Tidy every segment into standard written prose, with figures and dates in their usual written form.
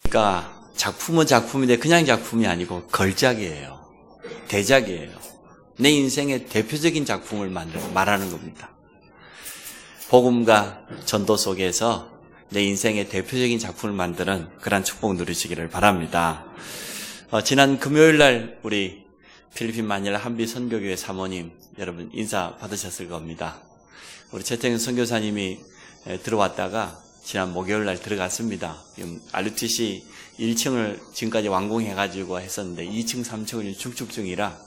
그러니까 작품은 작품인데 그냥 작품이 아니고 걸작이에요. 대작이에요. 내 인생의 대표적인 작품을 말하는 겁니다. 복음과 전도 속에서 내 인생의 대표적인 작품을 만드는 그런 축복 누리시기를 바랍니다. 지난 금요일 날 우리 필리핀 마닐라 한비 선교교회 사모님 여러분 인사 받으셨을 겁니다. 우리 최태근 선교사님이 들어왔다가 지난 목요일 날 들어갔습니다. RUTC 1층을 지금까지 완공해가지고 했었는데 2층, 3층을 중축 중이라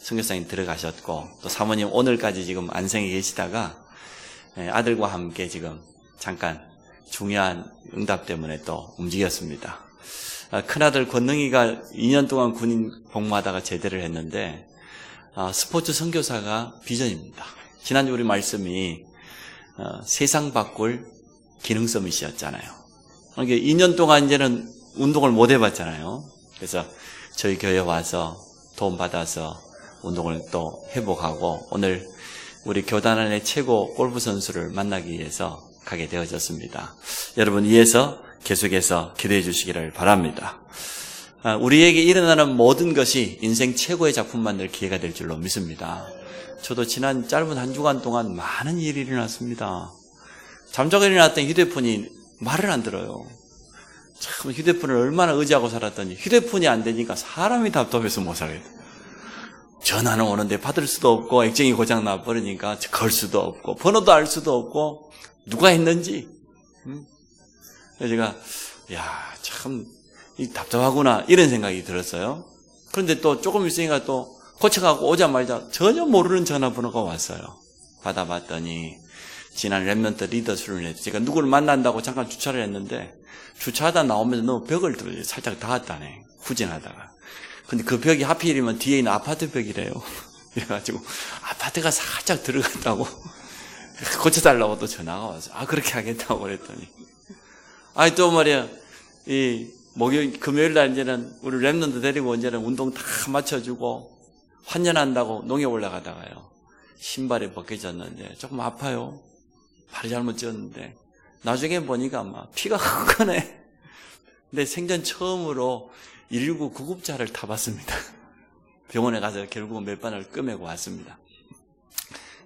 선교사님 들어가셨고 또 사모님 오늘까지 지금 안생에 계시다가 아들과 함께 지금 잠깐 중요한 응답 때문에 또 움직였습니다. 큰아들 권능이가 2년 동안 군인 복무하다가 제대를 했는데 스포츠 선교사가 비전입니다. 지난주 우리 말씀이 세상 바꿀 기능섬이셨잖아요. 그러니까 2년 동안 이제는 운동을 못 해봤잖아요. 그래서 저희 교회 와서 도움받아서 운동을 또 회복하고 오늘 우리 교단 안의 최고 골프 선수를 만나기 위해서 가게 되어졌습니다. 여러분 위해서 계속해서 기도해 주시기를 바랍니다. 우리에게 일어나는 모든 것이 인생 최고의 작품 만들 기회가 될 줄로 믿습니다. 저도 지난 짧은 한 주간 동안 많은 일이 일어났습니다. 잠자고 일어났더니 휴대폰이 말을 안 들어요. 참 휴대폰을 얼마나 의지하고 살았더니 휴대폰이 안 되니까 사람이 답답해서 못 살겠어요. 전화는 오는데 받을 수도 없고 액정이 고장 나버리니까 걸 수도 없고 번호도 알 수도 없고 누가 했는지. 그래서 제가 참 답답하구나 이런 생각이 들었어요. 그런데 또 조금 있으니까 또 고쳐가고 오자마자 전혀 모르는 전화번호가 왔어요. 받아봤더니 지난 랩런트 리더 수련회 제가 누구를 만난다고 잠깐 주차를 했는데 주차하다 나오면서 너무 벽을 살짝 닿았다네. 후진하다가. 근데 그 벽이 하필이면 뒤에 있는 아파트 벽이래요. 그래가지고 아파트가 살짝 들어갔다고 고쳐달라고 또 전화가 와서 그렇게 하겠다고 그랬더니 또 말이야 금요일 날 이제는 우리 랩런트 데리고 이제는 운동 다 맞춰주고 환전한다고 농협 올라가다가요 신발이 벗겨졌는데 조금 아파요. 발이 잘못 쪘는데 나중에 보니까 막 피가 흥건해. 근데 생전 처음으로 119 구급차를 타봤습니다. 병원에 가서 결국은 몇 번을 끄매고 왔습니다.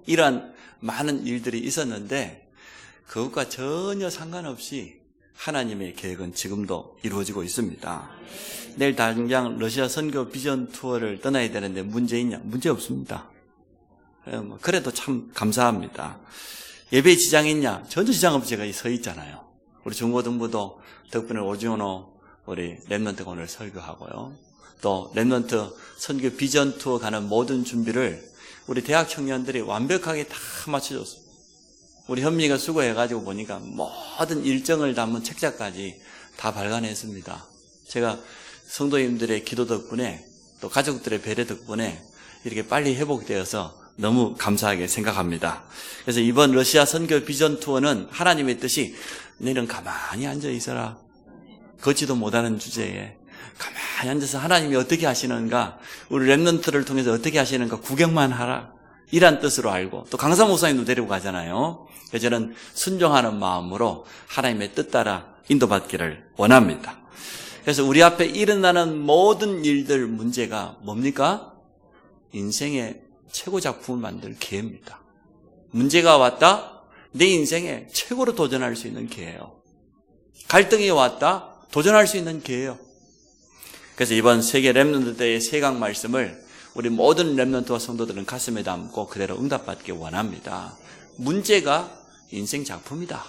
이러한 많은 일들이 있었는데 그것과 전혀 상관없이 하나님의 계획은 지금도 이루어지고 있습니다. 내일 당장 러시아 선교 비전 투어를 떠나야 되는데 문제 있냐? 문제 없습니다. 그래도 참 감사합니다. 예배에 지장 있냐? 전혀 지장 없이 제가 서 있잖아요. 우리 중고등부도 덕분에 오지원호 우리 랩런트가 오늘 설교하고요. 또 랩런트 선교 비전 투어 가는 모든 준비를 우리 대학 청년들이 완벽하게 다 맞춰줬습니다. 우리 현미가 수고해가지고 보니까 모든 일정을 담은 책자까지 다 발간했습니다. 제가 성도님들의 기도 덕분에 또 가족들의 배려 덕분에 이렇게 빨리 회복되어서 너무 감사하게 생각합니다. 그래서 이번 러시아 선교 비전 투어는 하나님의 뜻이 너희는 가만히 앉아 있어라. 걷지도 못하는 주제에 가만히 앉아서 하나님이 어떻게 하시는가, 우리 랩런트를 통해서 어떻게 하시는가 구경만 하라. 이란 뜻으로 알고 또 강사 목사님도 데리고 가잖아요. 그래서 저는 순종하는 마음으로 하나님의 뜻 따라 인도받기를 원합니다. 그래서 우리 앞에 일어나는 모든 일들 문제가 뭡니까? 인생의 최고 작품을 만들 기회입니다. 문제가 왔다? 내 인생에 최고로 도전할 수 있는 기회예요. 갈등이 왔다? 도전할 수 있는 기회예요. 그래서 이번 세계 랩런트 대의 세강 말씀을 우리 모든 랩런트와 성도들은 가슴에 담고 그대로 응답받기 원합니다. 문제가 인생 작품이다.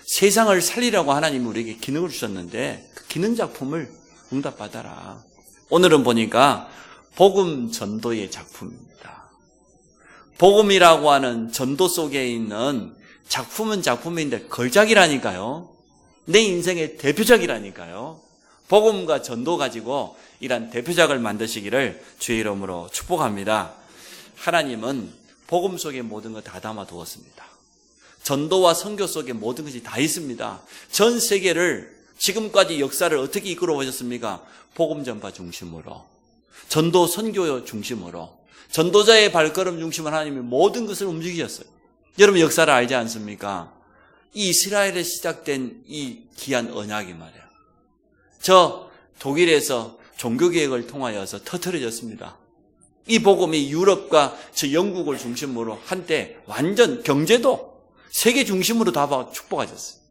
세상을 살리라고 하나님이 우리에게 기능을 주셨는데 그 기능 작품을 응답받아라. 오늘은 보니까 복음 전도의 작품입니다. 복음이라고 하는 전도 속에 있는 작품은 작품인데 걸작이라니까요. 내 인생의 대표작이라니까요. 복음과 전도 가지고 이러한 대표작을 만드시기를 주의 이름으로 축복합니다. 하나님은 복음 속에 모든 것 다 담아두었습니다. 전도와 선교 속에 모든 것이 다 있습니다. 전 세계를 지금까지 역사를 어떻게 이끌어 오셨습니까? 복음 전파 중심으로, 전도 선교 중심으로, 전도자의 발걸음 중심으로 하나님이 모든 것을 움직이셨어요. 여러분 역사를 알지 않습니까? 이 이스라엘에 시작된 이 귀한 언약이 말이에요. 저 독일에서 종교개혁을 통하여서 터뜨려졌습니다. 이 복음이 유럽과 저 영국을 중심으로 한때 완전 경제도 세계 중심으로 다 축복하셨어요.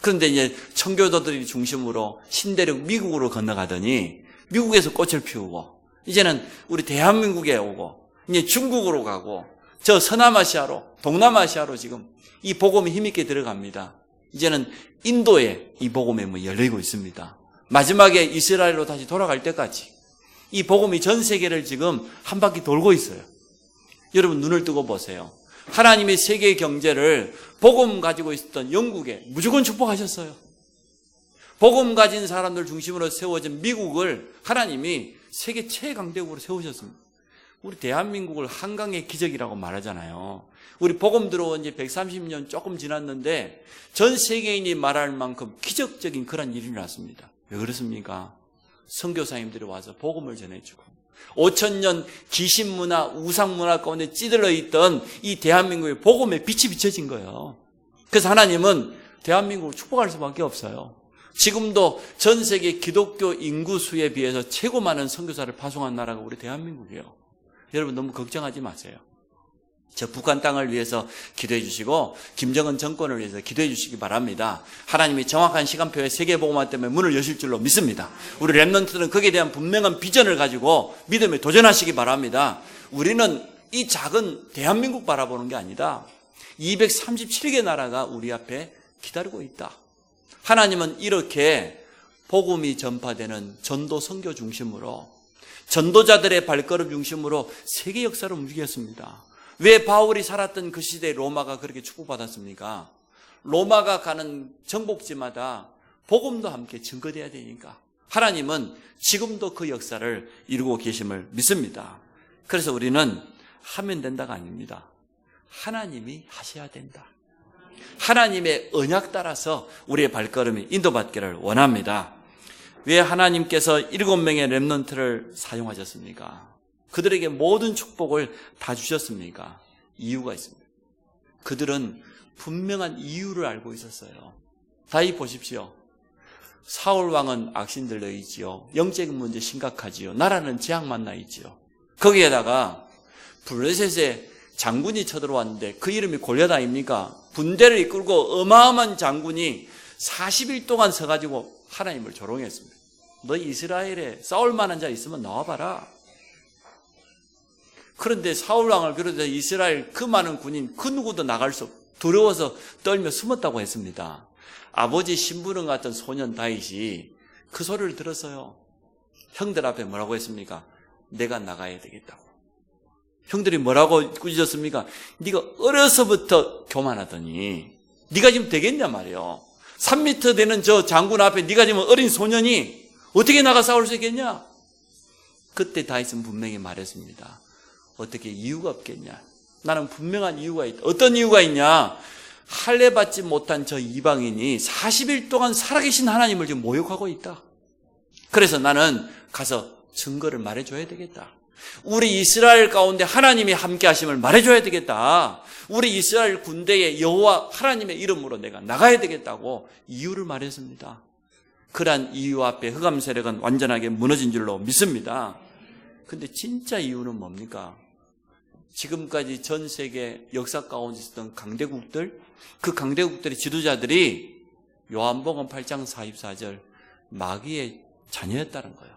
그런데 이제 청교도들이 중심으로 신대륙 미국으로 건너가더니 미국에서 꽃을 피우고 이제는 우리 대한민국에 오고 이제 중국으로 가고 저 서남아시아로 동남아시아로 지금 이 복음이 힘있게 들어갑니다. 이제는 인도에 이 복음의 문이 열리고 있습니다. 마지막에 이스라엘로 다시 돌아갈 때까지 이 복음이 전 세계를 지금 한 바퀴 돌고 있어요. 여러분 눈을 뜨고 보세요. 하나님이 세계 경제를 복음 가지고 있었던 영국에 무조건 축복하셨어요. 복음 가진 사람들 중심으로 세워진 미국을 하나님이 세계 최강대국으로 세우셨습니다. 우리 대한민국을 한강의 기적이라고 말하잖아요. 우리 복음 들어온 지 130년 조금 지났는데 전 세계인이 말할 만큼 기적적인 그런 일이 났습니다. 왜 그렇습니까? 선교사님들이 와서 복음을 전해주고 5,000년 귀신문화, 우상문화 가운데 찌들러 있던 이 대한민국의 복음의 빛이 비춰진 거예요. 그래서 하나님은 대한민국을 축복할 수밖에 없어요. 지금도 전 세계 기독교 인구수에 비해서 최고 많은 선교사를 파송한 나라가 우리 대한민국이에요. 여러분 너무 걱정하지 마세요. 저 북한 땅을 위해서 기도해 주시고 김정은 정권을 위해서 기도해 주시기 바랍니다. 하나님이 정확한 시간표에 세계복음화 때문에 문을 여실 줄로 믿습니다. 우리 렘넌트들은 거기에 대한 분명한 비전을 가지고 믿음에 도전하시기 바랍니다. 우리는 이 작은 대한민국 바라보는 게 아니다. 237개 나라가 우리 앞에 기다리고 있다. 하나님은 이렇게 복음이 전파되는 전도 선교 중심으로 전도자들의 발걸음 중심으로 세계 역사를 움직였습니다. 왜 바울이 살았던 그 시대에 로마가 그렇게 축복받았습니까? 로마가 가는 정복지마다 복음도 함께 증거돼야 되니까 하나님은 지금도 그 역사를 이루고 계심을 믿습니다. 그래서 우리는 하면 된다가 아닙니다. 하나님이 하셔야 된다. 하나님의 언약 따라서 우리의 발걸음이 인도받기를 원합니다. 왜 하나님께서 7명의 렘넌트를 사용하셨습니까? 그들에게 모든 축복을 다 주셨습니까? 이유가 있습니다. 그들은 분명한 이유를 알고 있었어요. 다시 보십시오. 사울 왕은 악신들려 있지요. 영적인 문제 심각하지요. 나라는 재앙 만나 있지요. 거기에다가 블레셋의 장군이 쳐들어왔는데 그 이름이 골리앗 아닙니까? 군대를 이끌고 어마어마한 장군이 40일 동안 서가지고 하나님을 조롱했습니다. 너 이스라엘에 싸울 만한 자 있으면 나와봐라. 그런데 사울왕을 비롯해서 이스라엘 그 많은 군인 그 누구도 나갈 수 없고 두려워서 떨며 숨었다고 했습니다. 아버지 심부름 같은 소년 다윗이 그 소리를 들었어요. 형들 앞에 뭐라고 했습니까? 내가 나가야 되겠다고. 형들이 뭐라고 꾸짖었습니까? 네가 어려서부터 교만하더니 네가 지금 되겠냐 말이에요. 3m 되는 저 장군 앞에 네가 지금 어린 소년이 어떻게 나가 싸울 수 있겠냐? 그때 다윗은 분명히 말했습니다. 어떻게 이유가 없겠냐? 나는 분명한 이유가 있다. 어떤 이유가 있냐? 할례 받지 못한 저 이방인이 40일 동안 살아계신 하나님을 지금 모욕하고 있다. 그래서 나는 가서 증거를 말해줘야 되겠다. 우리 이스라엘 가운데 하나님이 함께 하심을 말해줘야 되겠다. 우리 이스라엘 군대에 여호와 하나님의 이름으로 내가 나가야 되겠다고 이유를 말했습니다. 그러한 이유 앞에 흑암 세력은 완전하게 무너진 줄로 믿습니다. 근데 진짜 이유는 뭡니까? 지금까지 전 세계 역사 가운데 있었던 강대국들, 그 강대국들의 지도자들이 요한복음 8장 44절 마귀의 자녀였다는 거예요.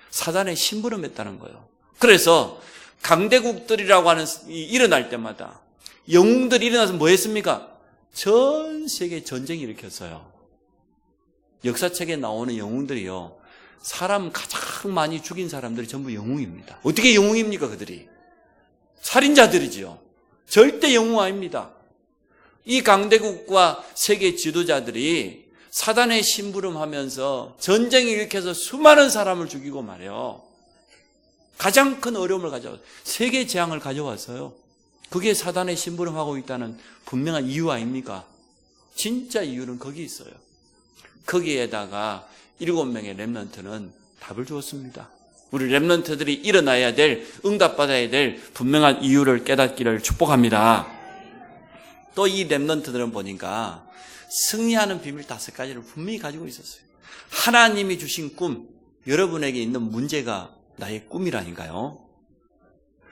사단의 심부름했다는 거예요. 그래서 강대국들이라고 하는 일어날 때마다 영웅들이 일어나서 뭐 했습니까? 전 세계 전쟁을 일으켰어요. 역사책에 나오는 영웅들이요, 사람 가장 많이 죽인 사람들이 전부 영웅입니다. 어떻게 영웅입니까? 그들이 살인자들이지요. 절대 영웅 아닙니다. 이 강대국과 세계 지도자들이 사단의 심부름하면서 전쟁을 일으켜서 수많은 사람을 죽이고 말이에요. 가장 큰 어려움을 가져왔어요. 세계 재앙을 가져왔어요. 그게 사단의 심부름하고 있다는 분명한 이유 아닙니까? 진짜 이유는 거기 있어요. 거기에다가 7명의 렘넌트는 답을 주었습니다. 우리 렘넌트들이 일어나야 될, 응답받아야 될 분명한 이유를 깨닫기를 축복합니다. 또 이 렘넌트들은 보니까 승리하는 비밀 5가지를 분명히 가지고 있었어요. 하나님이 주신 꿈, 여러분에게 있는 문제가 나의 꿈이라니까요.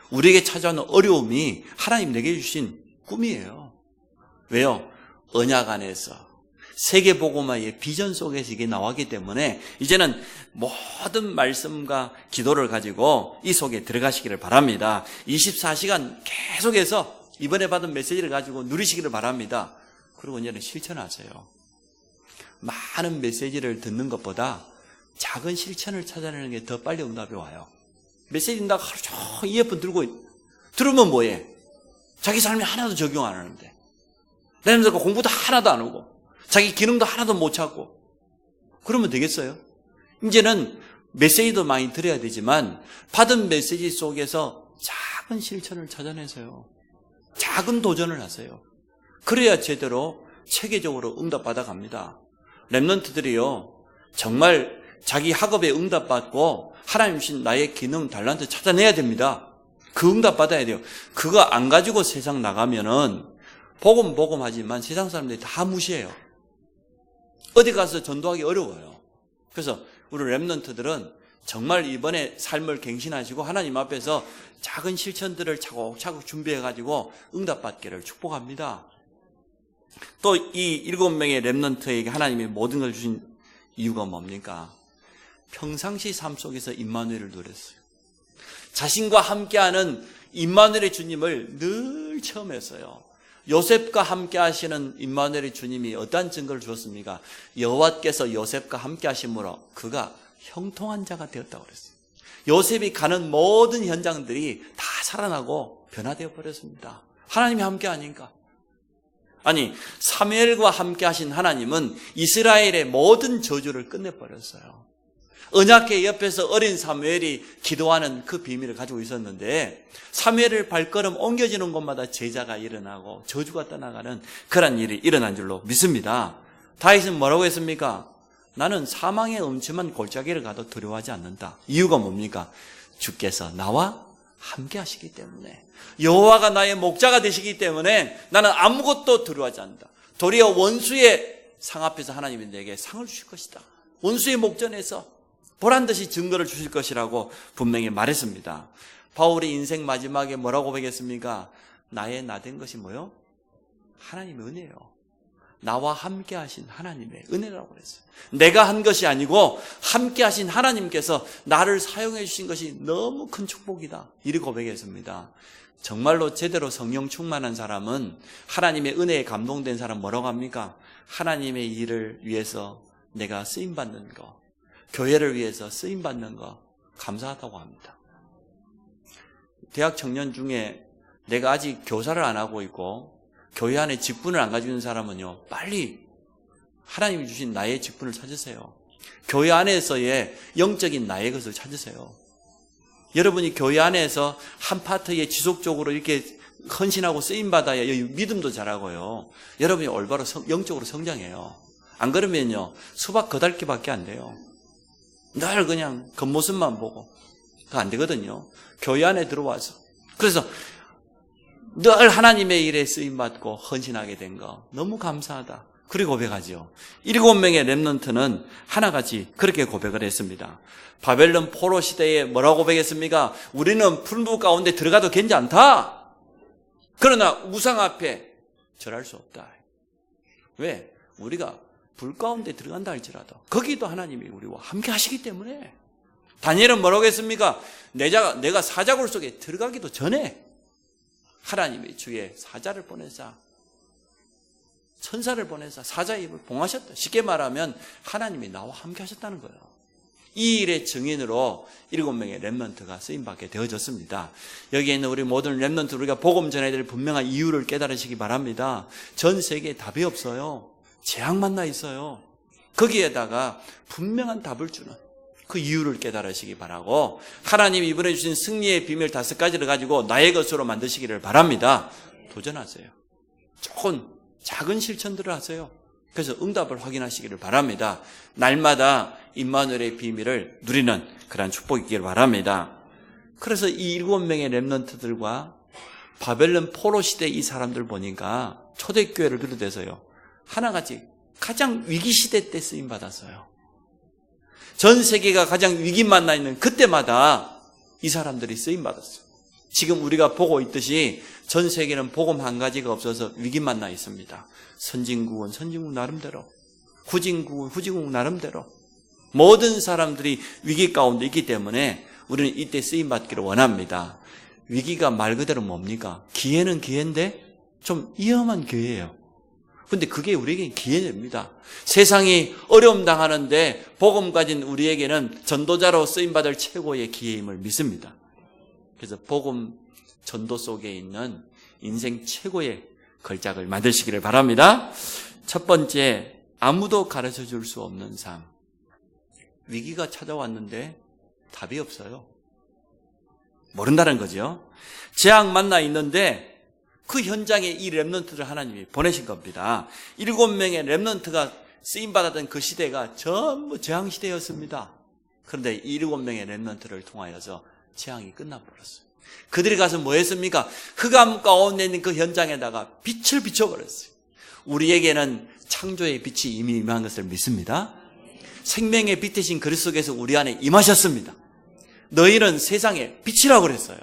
우리에게 찾아오는 어려움이 하나님 내게 주신 꿈이에요. 왜요? 언약 안에서 세계복음화의 비전 속에서 이게 나왔기 때문에 이제는 모든 말씀과 기도를 가지고 이 속에 들어가시기를 바랍니다. 24시간 계속해서 이번에 받은 메시지를 가지고 누리시기를 바랍니다. 그리고 이제는 실천하세요. 많은 메시지를 듣는 것보다 작은 실천을 찾아내는 게 더 빨리 응답이 와요. 메시지 듣다가 하루 종일 이어폰 들고 들으면 뭐해? 자기 삶에 하나도 적용 안 하는데, 내면서 공부도 하나도 안 하고 자기 기능도 하나도 못 찾고 그러면 되겠어요? 이제는 메시지도 많이 들어야 되지만 받은 메시지 속에서 작은 실천을 찾아내세요. 작은 도전을 하세요. 그래야 제대로 체계적으로 응답받아 갑니다. 렘넌트들이요, 정말 자기 학업에 응답받고 하나님 주신 나의 기능, 달란트 찾아내야 됩니다. 그 응답받아야 돼요. 그거 안 가지고 세상 나가면은 복음 하지만 세상 사람들이 다 무시해요. 어디 가서 전도하기 어려워요. 그래서 우리 렘넌트들은 정말 이번에 삶을 갱신하시고 하나님 앞에서 작은 실천들을 차곡차곡 준비해가지고 응답받기를 축복합니다. 또 이 7명의 렘넌트에게 하나님이 모든 걸 주신 이유가 뭡니까? 평상시 삶 속에서 임마누엘을 누렸어요. 자신과 함께하는 임마누엘의 주님을 늘 체험했어요. 요셉과 함께 하시는 임마누엘의 주님이 어떠한 증거를 주었습니까? 여호와께서 요셉과 함께 하심으로 그가 형통한 자가 되었다고 그랬어요. 요셉이 가는 모든 현장들이 다 살아나고 변화되어 버렸습니다. 하나님이 함께 하니까. 아니, 사무엘과 함께 하신 하나님은 이스라엘의 모든 저주를 끝내버렸어요. 언약궤 옆에서 어린 사무엘이 기도하는 그 비밀을 가지고 있었는데 사무엘을 발걸음 옮겨지는 곳마다 제자가 일어나고 저주가 떠나가는 그런 일이 일어난 줄로 믿습니다. 다윗은 뭐라고 했습니까? 나는 사망의 음침한 골짜기를 가도 두려워하지 않는다. 이유가 뭡니까? 주께서 나와 함께 하시기 때문에, 여호와가 나의 목자가 되시기 때문에 나는 아무것도 두려워하지 않는다. 도리어 원수의 상 앞에서 하나님이 내게 상을 주실 것이다. 원수의 목전에서 보란듯이 증거를 주실 것이라고 분명히 말했습니다. 바울이 인생 마지막에 뭐라고 고백했습니까? 나의 나 된 것이 뭐요? 하나님의 은혜예요. 나와 함께 하신 하나님의 은혜라고 그랬어요. 내가 한 것이 아니고 함께 하신 하나님께서 나를 사용해 주신 것이 너무 큰 축복이다. 이렇게 고백했습니다. 정말로 제대로 성령 충만한 사람은, 하나님의 은혜에 감동된 사람 뭐라고 합니까? 하나님의 일을 위해서 내가 쓰임받는 거, 교회를 위해서 쓰임받는 거 감사하다고 합니다. 대학 청년 중에 내가 아직 교사를 안 하고 있고 교회 안에 직분을 안 가지고 있는 사람은요, 빨리 하나님이 주신 나의 직분을 찾으세요. 교회 안에서의 영적인 나의 것을 찾으세요. 여러분이 교회 안에서 한 파트에 지속적으로 이렇게 헌신하고 쓰임받아야 믿음도 자라고요, 여러분이 올바로 영적으로 성장해요. 안 그러면요, 수박 거달기밖에 안 돼요. 늘 그냥 겉모습만 보고. 그거 안 되거든요. 교회 안에 들어와서. 그래서 늘 하나님의 일에 쓰임받고 헌신하게 된 거 너무 감사하다. 그리고 고백하죠. 7명의 렘넌트는 하나같이 그렇게 고백을 했습니다. 바벨론 포로 시대에 뭐라고 고백했습니까? 우리는 풀무 가운데 들어가도 괜찮다. 그러나 우상 앞에 절할 수 없다. 왜? 우리가 불 가운데 들어간다 할지라도 거기도 하나님이 우리와 함께 하시기 때문에. 다니엘은 뭐라고 했습니까? 내가 사자굴 속에 들어가기도 전에 하나님이 주의 사자를 보내사, 천사를 보내사 사자의 입을 봉하셨다. 쉽게 말하면 하나님이 나와 함께 하셨다는 거예요. 이 일의 증인으로 7명의 렘넌트가 쓰임받게 되어졌습니다. 여기에 있는 우리 모든 렘넌트, 우리가 복음 전해야 될 분명한 이유를 깨달으시기 바랍니다. 전 세계에 답이 없어요. 재앙만 나 있어요. 거기에다가 분명한 답을 주는 그 이유를 깨달으시기 바라고, 하나님이 이번에 주신 승리의 비밀 5가지를 가지고 나의 것으로 만드시기를 바랍니다. 도전하세요. 조금 작은 실천들을 하세요. 그래서 응답을 확인하시기를 바랍니다. 날마다 임마누엘의 비밀을 누리는 그런 축복이 있기를 바랍니다. 그래서 이 7명의 렘넌트들과 바벨론 포로 시대 이 사람들 보니까 초대교회를 비롯해서요, 하나같이 가장 위기시대 때 쓰임받았어요. 전 세계가 가장 위기 만나 있는 그때마다 이 사람들이 쓰임받았어요. 지금 우리가 보고 있듯이 전 세계는 복음 한 가지가 없어서 위기 만나 있습니다. 선진국은 선진국 나름대로, 후진국은 후진국 나름대로 모든 사람들이 위기 가운데 있기 때문에 우리는 이때 쓰임받기를 원합니다. 위기가 말 그대로 뭡니까? 기회는 기회인데 좀 위험한 기회예요. 근데 그게 우리에게 기회입니다. 세상이 어려움 당하는데 복음 가진 우리에게는 전도자로 쓰임받을 최고의 기회임을 믿습니다. 그래서 복음 전도 속에 있는 인생 최고의 걸작을 만드시기를 바랍니다. 첫 번째, 아무도 가르쳐 줄 수 없는 삶. 위기가 찾아왔는데 답이 없어요. 모른다는 거죠. 재앙 만나 있는데 그 현장에 이 렘넌트를 하나님이 보내신 겁니다. 7명의 렘넌트가 쓰임받았던 그 시대가 전부 재앙 시대였습니다. 그런데 이 7명의 렘넌트를 통하여서 재앙이 끝나버렸어요. 그들이 가서 뭐 했습니까? 흑암 가운데 있는 그 현장에다가 빛을 비춰버렸어요. 우리에게는 창조의 빛이 이미 임한 것을 믿습니다. 생명의 빛 대신 그리스도께서 우리 안에 임하셨습니다. 너희는 세상의 빛이라고 그랬어요.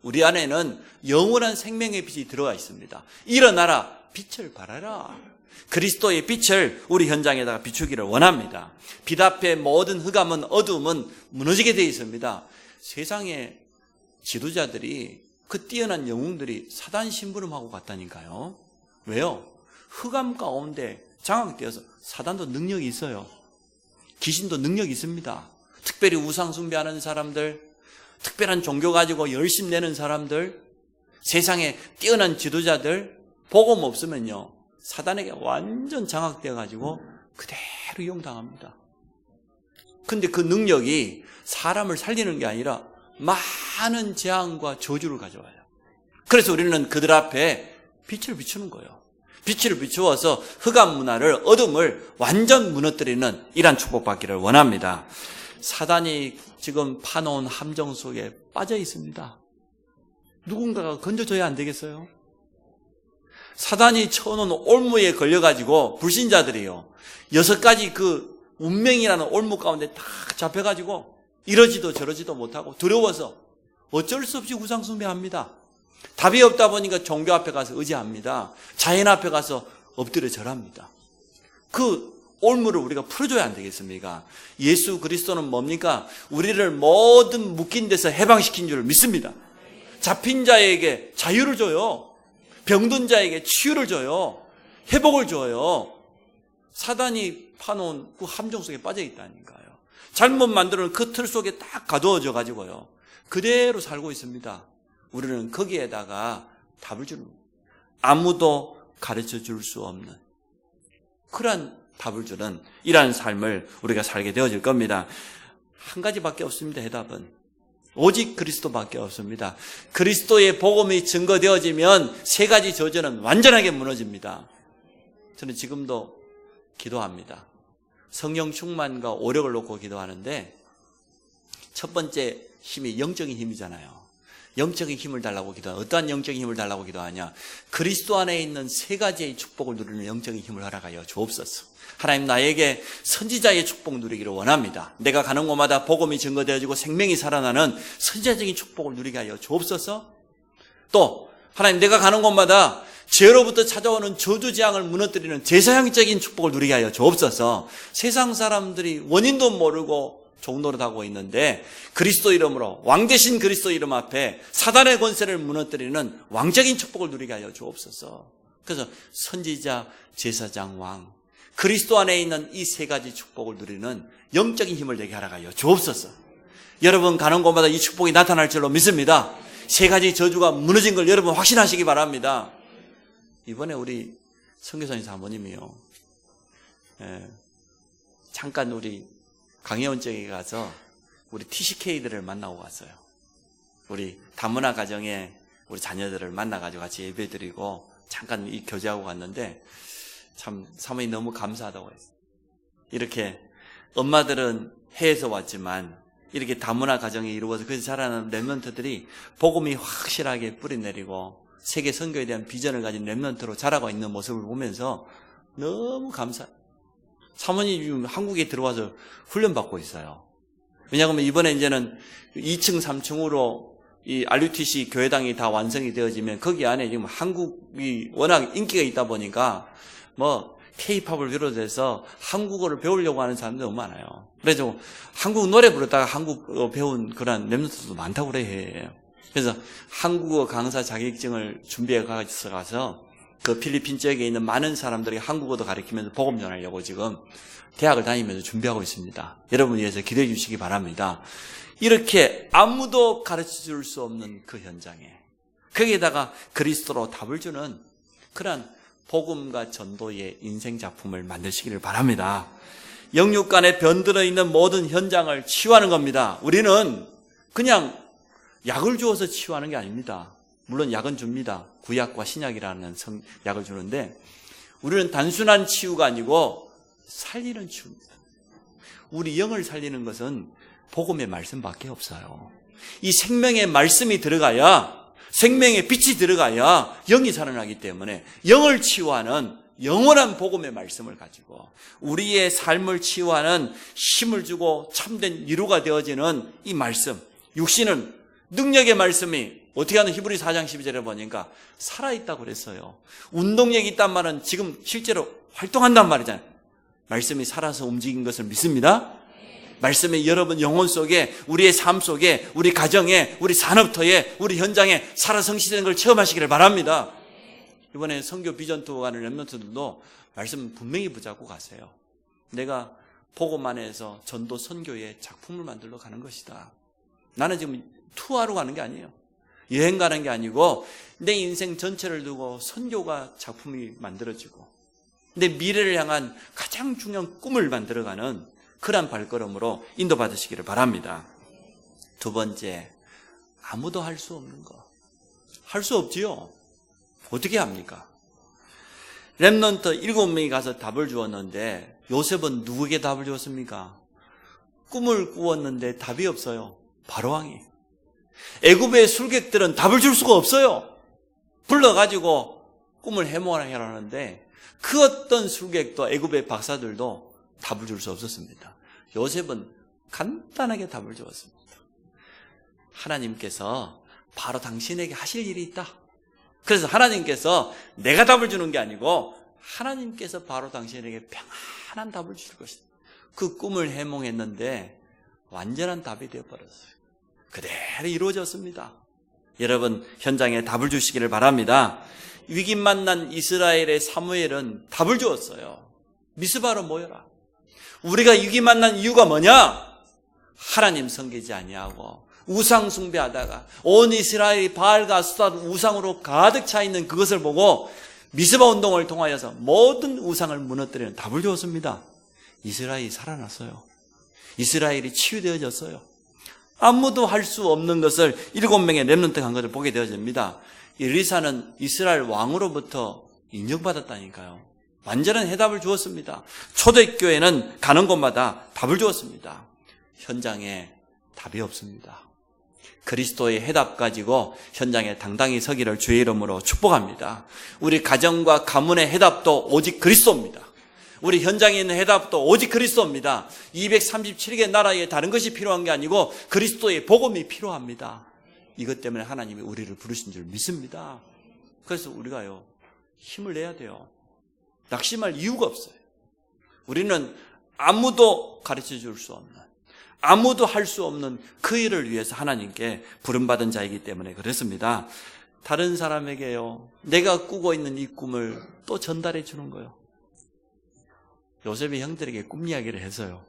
우리 안에는 영원한 생명의 빛이 들어가 있습니다. 일어나라, 빛을 발하라. 그리스도의 빛을 우리 현장에다가 비추기를 원합니다. 빛 앞에 모든 흑암은, 어두움은 무너지게 되어 있습니다. 세상의 지도자들이, 그 뛰어난 영웅들이 사단 심부름하고 갔다니까요. 왜요? 흑암 가운데 장악되어서 사단도 능력이 있어요. 귀신도 능력이 있습니다. 특별히 우상 숭배하는 사람들, 특별한 종교 가지고 열심 내는 사람들, 세상에 뛰어난 지도자들, 복음 없으면요, 사단에게 완전 장악되어 가지고 그대로 이용당합니다. 근데 그 능력이 사람을 살리는 게 아니라 많은 재앙과 저주를 가져와요. 그래서 우리는 그들 앞에 빛을 비추는 거예요. 빛을 비추어서 흑암 문화를, 어둠을 완전 무너뜨리는 이러한 축복받기를 원합니다. 사단이 지금 파놓은 함정 속에 빠져 있습니다. 누군가가 건져줘야 안 되겠어요? 사단이 쳐놓은 올무에 걸려가지고 불신자들이요, 6가지 그 운명이라는 올무 가운데 딱 잡혀가지고 이러지도 저러지도 못하고 두려워서 어쩔 수 없이 우상 숭배합니다. 답이 없다 보니까 종교 앞에 가서 의지합니다. 자연 앞에 가서 엎드려 절합니다. 그 올무를 우리가 풀어줘야 안 되겠습니까? 예수 그리스도는 뭡니까? 우리를 모든 묶인 데서 해방시킨 줄 믿습니다. 잡힌 자에게 자유를 줘요. 병든 자에게 치유를 줘요. 회복을 줘요. 사단이 파놓은 그 함정 속에 빠져 있다니까요. 잘못 만들어놓은 그 틀 속에 딱 가두어져 가지고요, 그대로 살고 있습니다. 우리는 거기에다가 답을 주는 거예요. 아무도 가르쳐 줄 수 없는 그러한 답을 주는 이러한 삶을 우리가 살게 되어질 겁니다. 한 가지밖에 없습니다. 해답은 오직 그리스도밖에 없습니다. 그리스도의 복음이 증거되어지면 3가지 저주는 완전하게 무너집니다. 저는 지금도 기도합니다. 성령 충만과 오력을 놓고 기도하는데, 첫 번째 힘이 영적인 힘이잖아요. 영적인 힘을 달라고 기도하냐. 어떠한 영적인 힘을 달라고 기도하냐. 그리스도 안에 있는 3가지의 축복을 누리는 영적인 힘을 허락하여 주옵소서. 하나님, 나에게 선지자의 축복 누리기를 원합니다. 내가 가는 곳마다 복음이 증거되어지고 생명이 살아나는 선지자적인 축복을 누리게 하여 주옵소서. 또 하나님, 내가 가는 곳마다 죄로부터 찾아오는 저주 재앙을 무너뜨리는 제사형적인 축복을 누리게 하여 주옵소서. 세상 사람들이 원인도 모르고 종노릇하고 있는데 그리스도 이름으로, 왕 대신 그리스도 이름 앞에 사단의 권세를 무너뜨리는 왕적인 축복을 누리게 하여 주옵소서. 그래서 선지자, 제사장, 왕, 그리스도 안에 있는 이 3가지 축복을 누리는 영적인 힘을 내게 하여 주옵소서. 여러분 가는 곳마다 이 축복이 나타날 줄로 믿습니다. 3가지 저주가 무너진 걸 여러분 확신하시기 바랍니다. 이번에 우리 선교사님 사모님이요, 잠깐 우리 강혜원 쪽에 가서 우리 TCK들을 만나고 갔어요. 우리 다문화 가정에 우리 자녀들을 만나가지고 같이 예배드리고 잠깐 이 교제하고 갔는데, 참 사모님 너무 감사하다고 했어요. 이렇게 엄마들은 해에서 왔지만 이렇게 다문화 가정이 이루어서 그래서 자라는 렘넌트들이 복음이 확실하게 뿌리내리고 세계 선교에 대한 비전을 가진 렘넌트로 자라고 있는 모습을 보면서 너무 사모님이 지금 한국에 들어와서 훈련받고 있어요. 왜냐하면 이번에 이제는 2층, 3층으로 이 RUTC 교회당이 다 완성이 되어지면 거기 안에 지금 한국이 워낙 인기가 있다 보니까 K-팝을 비롯해서 한국어를 배우려고 하는 사람들이 너무 많아요. 그래서 한국 노래 부르다가 한국어 배운 그런 렘넌트도 많다고 그래요. 그래서 한국어 강사 자격증을 준비해 가서 그 필리핀 지역에 있는 많은 사람들에게 한국어도 가르치면서 복음 전하려고 지금 대학을 다니면서 준비하고 있습니다. 여러분 위해서 기도해 주시기 바랍니다. 이렇게 아무도 가르쳐 줄 수 없는 그 현장에 거기에다가 그리스도로 답을 주는 그런 복음과 전도의 인생 작품을 만드시기를 바랍니다. 영육간에 변들어 있는 모든 현장을 치유하는 겁니다. 우리는 그냥 약을 주어서 치유하는 게 아닙니다. 물론 약은 줍니다. 구약과 신약이라는 약을 주는데 우리는 단순한 치유가 아니고 살리는 치유입니다. 우리 영을 살리는 것은 복음의 말씀밖에 없어요. 이 생명의 말씀이 들어가야, 생명의 빛이 들어가야 영이 살아나기 때문에 영을 치유하는 영원한 복음의 말씀을 가지고 우리의 삶을 치유하는 힘을 주고 참된 위로가 되어지는 이 말씀, 육신은 능력의 말씀이 어떻게 하는 히브리 4장 12절에 보니까 살아있다고 그랬어요. 운동력이 있단 말은 지금 실제로 활동한단 말이잖아요. 말씀이 살아서 움직인 것을 믿습니다. 말씀이 여러분 영혼 속에, 우리의 삶 속에, 우리 가정에, 우리 산업터에, 우리 현장에 살아 성취되는 걸 체험하시기를 바랍니다. 이번에 선교 비전 투어 가는 렘넌트들도 말씀 분명히 붙잡고 가세요. 내가 복음 안에서 전도 선교의 작품을 만들러 가는 것이다. 나는 지금 투어하러 가는 게 아니에요. 여행 가는 게 아니고 내 인생 전체를 두고 선교가 작품이 만들어지고 내 미래를 향한 가장 중요한 꿈을 만들어가는 그런 발걸음으로 인도받으시기를 바랍니다. 두 번째, 아무도 할 수 없는 거. 할 수 없지요. 어떻게 합니까? 렘넌트 7명이 가서 답을 주었는데 요셉은 누구에게 답을 주었습니까? 꿈을 꾸었는데 답이 없어요. 바로왕이. 애굽의 술객들은 답을 줄 수가 없어요. 불러가지고 꿈을 해몽하라는데 그 어떤 술객도 애굽의 박사들도 답을 줄 수 없었습니다. 요셉은 간단하게 답을 주었습니다. 하나님께서 바로 당신에게 하실 일이 있다. 그래서 하나님께서 내가 답을 주는 게 아니고 하나님께서 바로 당신에게 평안한 답을 주실 것이다. 그 꿈을 해몽했는데 완전한 답이 되어버렸어요. 그대로 이루어졌습니다. 여러분 현장에 답을 주시기를 바랍니다. 위기 만난 이스라엘의 사무엘은 답을 주었어요. 미스바로 모여라. 우리가 위기 만난 이유가 뭐냐? 하나님 섬기지 아니하고 우상 숭배하다가 온 이스라엘이 바알과 아스타르 우상으로 가득 차 있는 그것을 보고 미스바 운동을 통하여서 모든 우상을 무너뜨리는 답을 주었습니다. 이스라엘이 살아났어요. 이스라엘이 치유되어졌어요. 아무도 할 수 없는 것을 7명의 렘넌트가 한 것을 보게 되어집니다. 엘리사는 이스라엘 왕으로부터 인정받았다니까요. 완전한 해답을 주었습니다. 초대교회는 가는 곳마다 답을 주었습니다. 현장에 답이 없습니다. 그리스도의 해답 가지고 현장에 당당히 서기를 주의 이름으로 축복합니다. 우리 가정과 가문의 해답도 오직 그리스도입니다. 우리 현장에 있는 해답도 오직 그리스도입니다. 237개 나라에 다른 것이 필요한 게 아니고 그리스도의 복음이 필요합니다. 이것 때문에 하나님이 우리를 부르신 줄 믿습니다. 그래서 우리가요 힘을 내야 돼요. 낙심할 이유가 없어요. 우리는 아무도 가르쳐 줄 수 없는, 아무도 할 수 없는 그 일을 위해서 하나님께 부름받은 자이기 때문에 그렇습니다. 다른 사람에게요 내가 꾸고 있는 이 꿈을 또 전달해 주는 거예요. 요셉이 형들에게 꿈 이야기를 해서요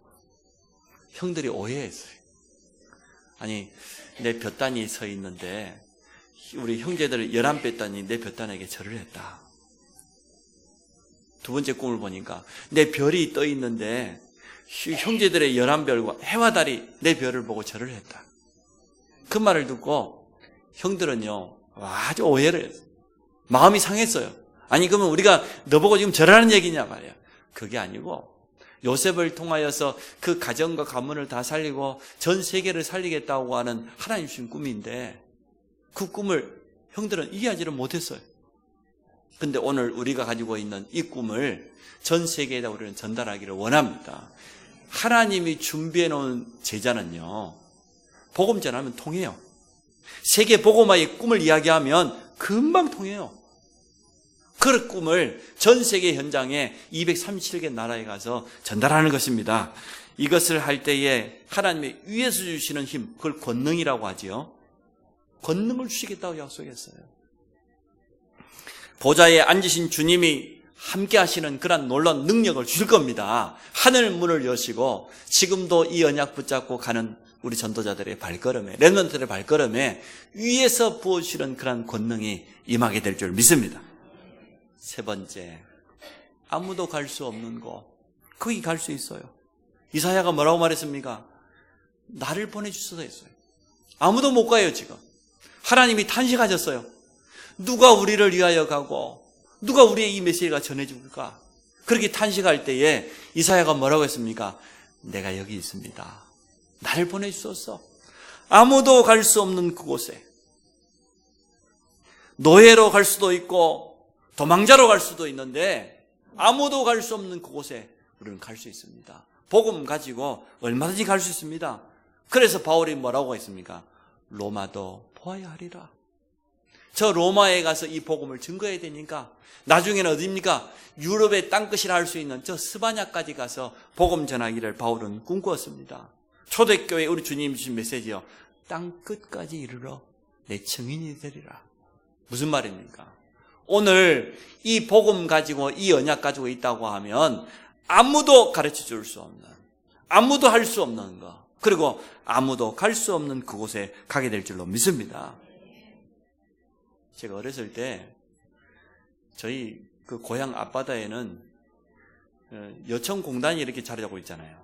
형들이 오해했어요. 아니 내 볕단이 서 있는데 우리 형제들 11볕단이 내 볕단에게 절을 했다. 두 번째 꿈을 보니까 내 별이 떠 있는데 형제들의 11별과 해와 달이 내 별을 보고 절을 했다. 그 말을 듣고 형들은요 아주 오해를 했어요. 마음이 상했어요. 아니 그러면 우리가 너보고 지금 절하는 얘기냐 말이야. 그게 아니고 요셉을 통하여서 그 가정과 가문을 다 살리고 전 세계를 살리겠다고 하는 하나님 주신 꿈인데 그 꿈을 형들은 이해하지를 못했어요. 근데 오늘 우리가 가지고 있는 이 꿈을 전 세계에다 우리는 전달하기를 원합니다. 하나님이 준비해 놓은 제자는요, 복음 전하면 통해요. 세계 복음화의 꿈을 이야기하면 금방 통해요. 그 꿈을 전 세계 현장에 237개 나라에 가서 전달하는 것입니다. 이것을 할 때에 하나님이 위에서 주시는 힘, 그걸 권능이라고 하지요. 권능을 주시겠다고 약속했어요. 보좌에 앉으신 주님이 함께 하시는 그런 놀라운 능력을 주실 겁니다. 하늘 문을 여시고 지금도 이 언약 붙잡고 가는 우리 전도자들의 발걸음에, 렘넌트들의 발걸음에 위에서 부어주시는 그런 권능이 임하게 될 줄 믿습니다. 세 번째, 아무도 갈 수 없는 곳, 거기 갈 수 있어요. 이사야가 뭐라고 말했습니까? 나를 보내주셔서 했어요. 아무도 못 가요. 지금 하나님이 탄식하셨어요. 누가 우리를 위하여 가고 누가 우리의 이 메시지가 전해줄까? 그렇게 탄식할 때에 이사야가 뭐라고 했습니까? 내가 여기 있습니다. 나를 보내주소서. 아무도 갈 수 없는 그곳에, 노예로 갈 수도 있고 도망자로 갈 수도 있는데 아무도 갈 수 없는 그곳에 우리는 갈 수 있습니다. 복음 가지고 얼마든지 갈 수 있습니다. 그래서 바울이 뭐라고 했습니까? 로마도 보아야 하리라. 저 로마에 가서 이 복음을 증거해야 되니까 나중에는 어디입니까? 유럽의 땅끝이라 할 수 있는 저 스바냐까지 가서 복음 전하기를 바울은 꿈꾸었습니다. 초대교회 우리 주님 주신 메시지요. 땅끝까지 이르러 내 증인이 되리라. 무슨 말입니까? 오늘 이 복음 가지고 이 언약 가지고 있다고 하면 아무도 가르쳐 줄 수 없는, 아무도 할 수 없는 거, 그리고 아무도 갈 수 없는 그곳에 가게 될 줄로 믿습니다. 제가 어렸을 때 저희 그 고향 앞바다에는 여청공단이 이렇게 자리하고 있잖아요.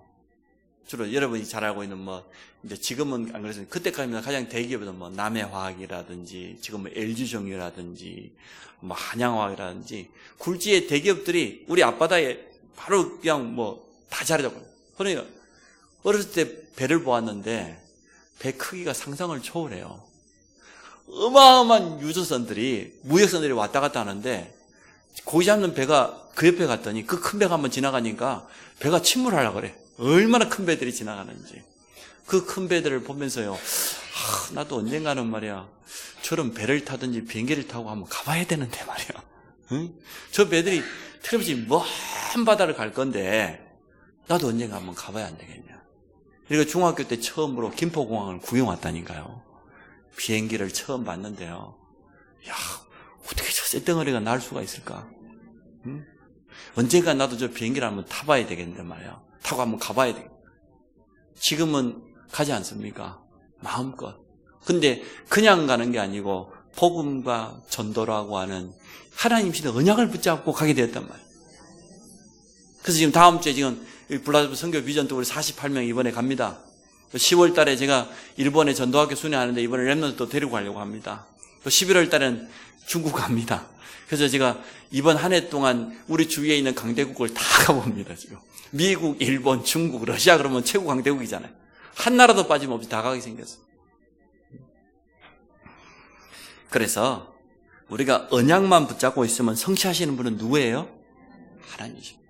주로 여러분이 잘 알고 있는 이제 지금은 안 그랬어요. 그때까지는 가장 대기업은 남해화학이라든지 지금은 LG종이라든지 한양화학이라든지 굴지의 대기업들이 우리 앞바다에 바로 그냥 다 자리하고. 그러니까 어렸을 때 배를 보았는데 배 크기가 상상을 초월해요. 어마어마한 유조선들이, 무역선들이 왔다 갔다 하는데 고기 잡는 배가 그 옆에 갔더니 그 큰 배가 한번 지나가니까 배가 침몰하려고 그래. 얼마나 큰 배들이 지나가는지. 그 큰 배들을 보면서요, 나도 언젠가는 말이야 저런 배를 타든지 비행기를 타고 한번 가봐야 되는데 말이야. 응? 저 배들이 틀림없이 먼 바다를 갈 건데 나도 언젠가 한번 가봐야 안 되겠냐. 그리고 중학교 때 처음으로 김포공항을 구경 왔다니까요. 비행기를 처음 봤는데요, 야, 어떻게 저 쇳덩어리가 날 수가 있을까? 응? 언젠가 나도 저 비행기를 한번 타봐야 되겠는데 말이야. 타고 한번 가봐야 되겠다. 지금은 가지 않습니까? 마음껏. 근데 그냥 가는 게 아니고 복음과 전도라고 하는 하나님 주신 언약을 붙잡고 가게 되었단 말이에요. 그래서 지금 다음 주에 지금 블라디브 선교 비전 또 우리 48명 이번에 갑니다. 10월 달에 제가 일본에 전도학교 순회하는데 이번에 렘넌트 또 데리고 가려고 합니다. 또 11월 달에는 중국 갑니다. 그래서 제가 이번 한 해 동안 우리 주위에 있는 강대국을 다 가봅니다. 지금 미국, 일본, 중국, 러시아 그러면 최고 강대국이잖아요. 한 나라도 빠짐없이 다 가게 생겼어요. 그래서 우리가 언약만 붙잡고 있으면 성취하시는 분은 누구예요? 하나님이십니다.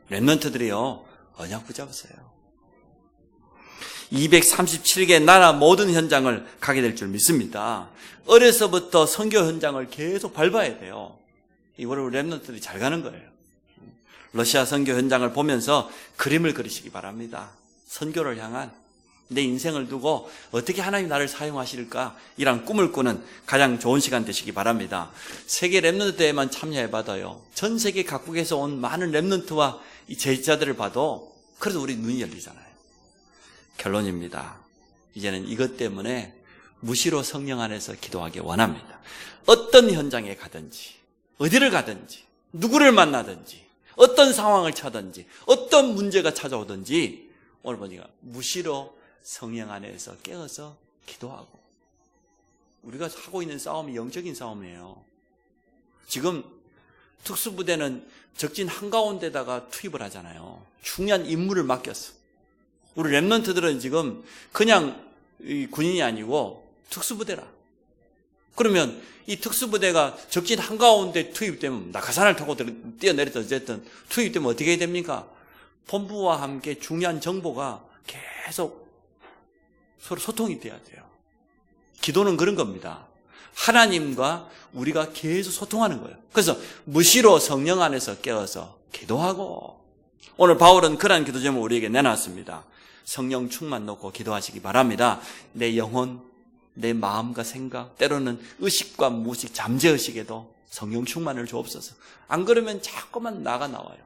렘넌트들이요, 언약 붙잡으세요. 237개 나라 모든 현장을 가게 될 줄 믿습니다. 어려서부터 선교 현장을 계속 밟아야 돼요. 이거를 렘넌트들이 잘 가는 거예요. 러시아 선교 현장을 보면서 그림을 그리시기 바랍니다. 선교를 향한 내 인생을 두고 어떻게 하나님 나를 사용하실까, 이런 꿈을 꾸는 가장 좋은 시간 되시기 바랍니다. 세계 렘넌트 대회만 참여해봐도요, 전 세계 각국에서 온 많은 렘넌트와 이 제자들을 봐도 그래도 우리 눈이 열리잖아요. 결론입니다. 이제는 이것 때문에 무시로 성령 안에서 기도하기 원합니다. 어떤 현장에 가든지, 어디를 가든지, 누구를 만나든지, 어떤 상황을 차든지, 어떤 문제가 찾아오든지 오늘 보니까 무시로 성령 안에서 깨어서 기도하고. 우리가 하고 있는 싸움이 영적인 싸움이에요. 지금 특수부대는 적진 한가운데다가 투입을 하잖아요. 중요한 임무를 맡겼어. 우리 렘넌트들은 지금 그냥 군인이 아니고 특수부대라. 그러면 이 특수부대가 적진 한가운데 투입되면 낙하산을 타고 뛰어내렸든 어쨌든 투입되면 어떻게 됩니까? 본부와 함께 중요한 정보가 계속 서로 소통이 돼야 돼요. 기도는 그런 겁니다. 하나님과 우리가 계속 소통하는 거예요. 그래서 무시로 성령 안에서 깨어서 기도하고, 오늘 바울은 그러한 기도 제목을 우리에게 내놨습니다. 성령 충만 놓고 기도하시기 바랍니다. 내 영혼, 내 마음과 생각, 때로는 의식과 무의식, 잠재의식에도 성령 충만을 주옵소서. 안 그러면 자꾸만 나가 나와요.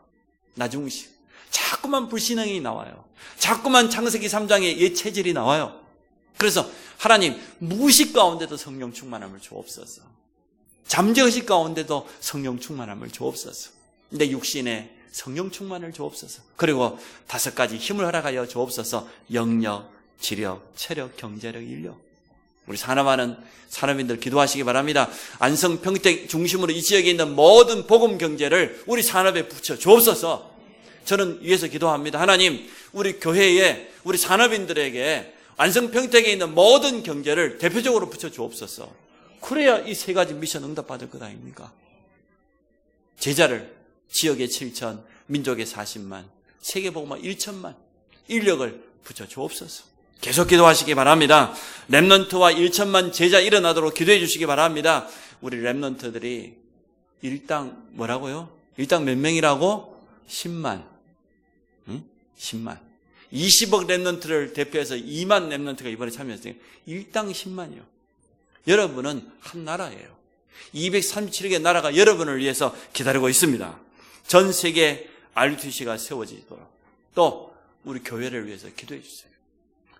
나중식. 자꾸만 불신앙이 나와요. 자꾸만 창세기 3장의 옛 체질이 나와요. 그래서 하나님, 무의식 가운데도 성령 충만함을 주옵소서. 잠재의식 가운데도 성령 충만함을 주옵소서. 내 육신에 성령 충만을 주옵소서. 그리고 5가지 힘을 허락하여 주옵소서. 영력, 지력, 체력, 경제력, 인력. 우리 산업하는 산업인들 기도하시기 바랍니다. 안성, 평택 중심으로 이 지역에 있는 모든 복음 경제를 우리 산업에 붙여 주옵소서. 저는 위에서 기도합니다. 하나님, 우리 교회에, 우리 산업인들에게 안성, 평택에 있는 모든 경제를 대표적으로 붙여 주옵소서. 그래야 이 3가지 미션 응답받을 것 아닙니까? 제자를 지역에 7천, 민족에 40만, 세계복음화 1천만, 인력을 붙여 주옵소서. 계속 기도하시기 바랍니다. 렘넌트와 1천만 제자 일어나도록 기도해 주시기 바랍니다. 우리 렘넌트들이 일당 뭐라고요? 일당 몇 명이라고? 10만. 응? 10만. 20억 렘넌트를 대표해서 2만 렘넌트가 이번에 참여했어요. 일당 10만이요. 여러분은 한 나라예요. 237개 나라가 여러분을 위해서 기다리고 있습니다. 전 세계 RUTC가 세워지도록 또 우리 교회를 위해서 기도해 주세요.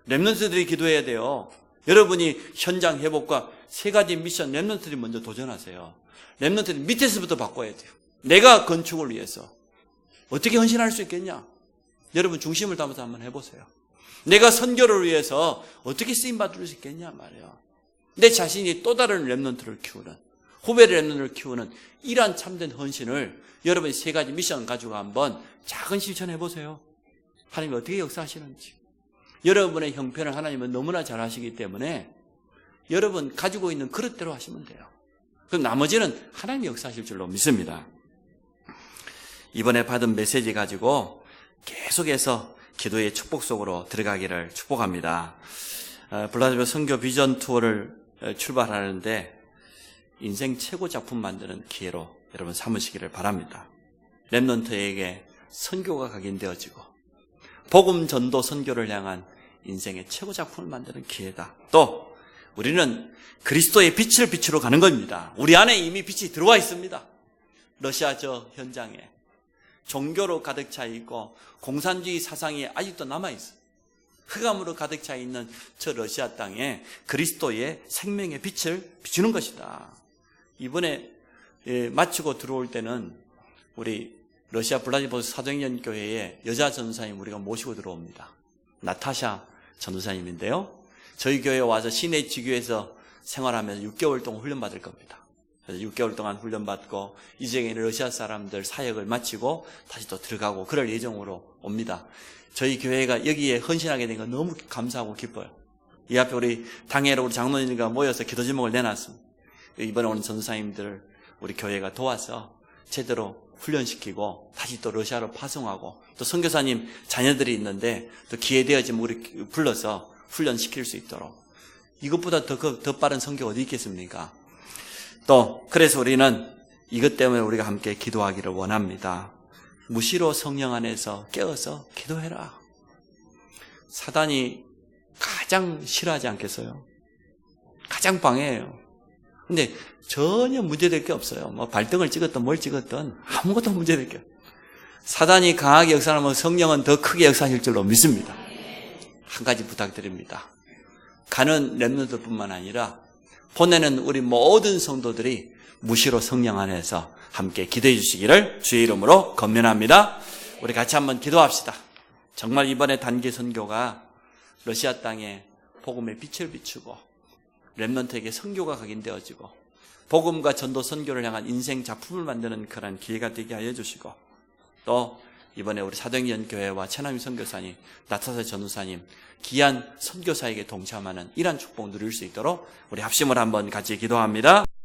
렘넌트들이 기도해야 돼요. 여러분이 현장 회복과 3가지 미션 렘넌트들이 먼저 도전하세요. 렘넌트들이 밑에서부터 바꿔야 돼요. 내가 건축을 위해서 어떻게 헌신할 수 있겠냐? 여러분 중심을 담아서 한번 해보세요. 내가 선교를 위해서 어떻게 쓰임받을 수 있겠냐 말이에요. 내 자신이 또 다른 렘넌트를 키우는, 후배 렘넌트를 키우는 이러한 참된 헌신을 여러분이 3가지 미션 가지고 한번 작은 실천해보세요. 하나님이 어떻게 역사하시는지. 여러분의 형편을 하나님은 너무나 잘 하시기 때문에 여러분 가지고 있는 그릇대로 하시면 돼요. 그럼 나머지는 하나님이 역사하실 줄로 믿습니다. 이번에 받은 메시지 가지고 계속해서 기도의 축복 속으로 들어가기를 축복합니다. 블라디미르 선교 비전 투어를 출발하는데 인생 최고 작품 만드는 기회로 여러분 삼으시기를 바랍니다. 렘넌트에게 선교가 각인되어지고 복음 전도 선교를 향한 인생의 최고 작품을 만드는 기회다. 또 우리는 그리스도의 빛을 비추러 가는 겁니다. 우리 안에 이미 빛이 들어와 있습니다. 러시아 저 현장에 종교로 가득 차 있고 공산주의 사상이 아직도 남아있어요. 흑암으로 가득 차 있는 저 러시아 땅에 그리스도의 생명의 빛을 비추는 것이다. 이번에 마치고 들어올 때는 우리 러시아 블라디보스토크 사도행전 교회에 여자 전도사님 우리가 모시고 들어옵니다. 나타샤 전도사님인데요. 저희 교회에 와서 시내 지교에서 생활하면서 6개월 동안 훈련받을 겁니다. 그래서 6개월 동안 훈련받고 이 지역에 있는 러시아 사람들 사역을 마치고 다시 또 들어가고 그럴 예정으로 옵니다. 저희 교회가 여기에 헌신하게 된 건 너무 감사하고 기뻐요. 이 앞에 우리 당회로 우리 장로님과 모여서 기도 제목을 내놨습니다. 이번에 오는 전도사님들을 우리 교회가 도와서 제대로 훈련시키고 다시 또 러시아로 파송하고 또 선교사님 자녀들이 있는데 또 기회 되어지면 우리 불러서 훈련시킬 수 있도록 이것보다 더 빠른 선교가 어디 있겠습니까? 또 그래서 우리는 이것 때문에 우리가 함께 기도하기를 원합니다. 무시로 성령 안에서 깨어서 기도해라. 사단이 가장 싫어하지 않겠어요? 가장 방해해요. 근데 전혀 문제될 게 없어요. 뭐 발등을 찍었든 뭘 찍었든 아무것도 문제될 게 없어요. 사단이 강하게 역사하면 성령은 더 크게 역사하실 줄로 믿습니다. 한 가지 부탁드립니다. 가는 렘넌트뿐만 아니라 보내는 우리 모든 성도들이 무시로 성령 안에서 함께 기도해 주시기를 주의 이름으로 권면합니다. 우리 같이 한번 기도합시다. 정말 이번에 단기 선교가 러시아 땅에 복음의 빛을 비추고 렘넌트에게 선교가 각인되어지고 복음과 전도 선교를 향한 인생 작품을 만드는 그런 기회가 되게 하여 주시고 또 이번에 우리 사도행전 교회와 최남희 선교사님, 나타사 전우사님, 귀한 선교사에게 동참하는 이러한 축복 누릴 수 있도록 우리 합심을 한번 같이 기도합니다.